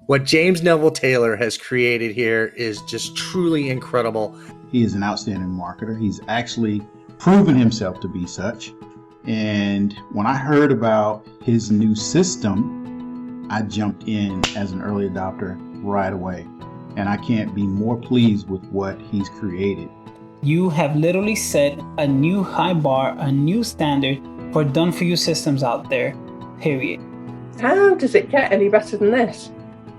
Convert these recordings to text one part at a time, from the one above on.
What James Neville Taylor has created here is just truly incredible. He is an outstanding marketer. He's actually proven himself to be such. And when I heard about his new system, I jumped in as an early adopter right away. And I can't be more pleased with what he's created. You have literally set a new high bar, a new standard for done-for-you systems out there, period. How does it get any better than this?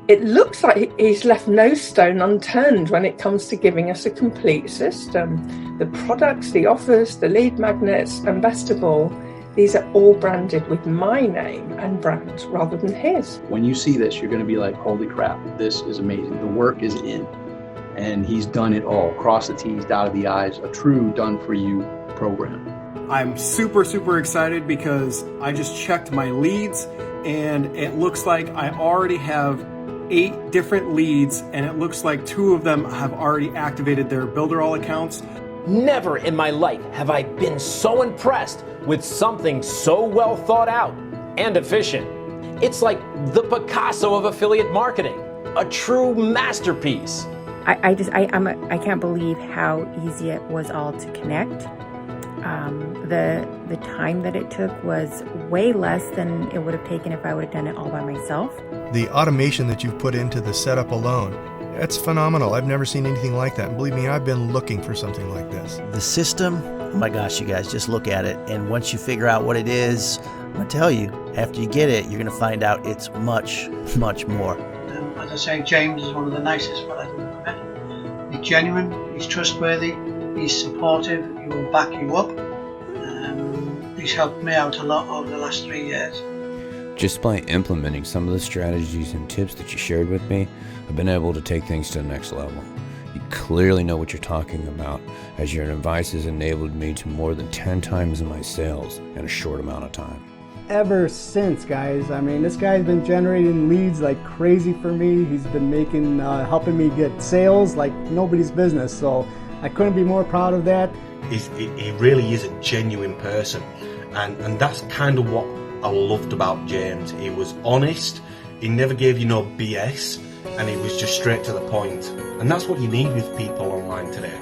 It looks like he's left no stone unturned when it comes to giving us a complete system. The products, the offers, the lead magnets, and best of all, these are all branded with my name and brand rather than his. When you see this, you're going to be like, holy crap, this is amazing. The work is in. And he's done it all. Cross the T's, dotted the I's, a true done-for-you program. I'm super, super excited because I just checked my leads and it looks like I already have 8 different leads and it looks like 2 of them have already activated their Builderall accounts. Never in my life have I been so impressed with something so well thought out and efficient. It's like the Picasso of affiliate marketing, a true masterpiece. I can't believe how easy it was all to connect. The time that it took was way less than it would have taken if I would have done it all by myself. The automation that you've put into the setup alone, that's phenomenal. I've never seen anything like that. And believe me, I've been looking for something like this. The system, oh my gosh, you guys, just look at it. And once you figure out what it is, I'm going to tell you, after you get it, you're going to find out it's much, much more. As I say, James is one of the nicest fellas I've ever met. He's genuine, he's trustworthy, he's supportive, he will back you up. He's helped me out a lot over the last 3 years. Just by implementing some of the strategies and tips that you shared with me, I've been able to take things to the next level. You clearly know what you're talking about, as your advice has enabled me to more than 10 times my sales in a short amount of time. Ever since, guys, I mean, this guy's been generating leads like crazy for me. He's been helping me get sales like nobody's business. So I couldn't be more proud of that. He really is a genuine person. And that's kind of what I loved about James. He was honest, he never gave you no BS, and he was just straight to the point. And that's what you need with people online today.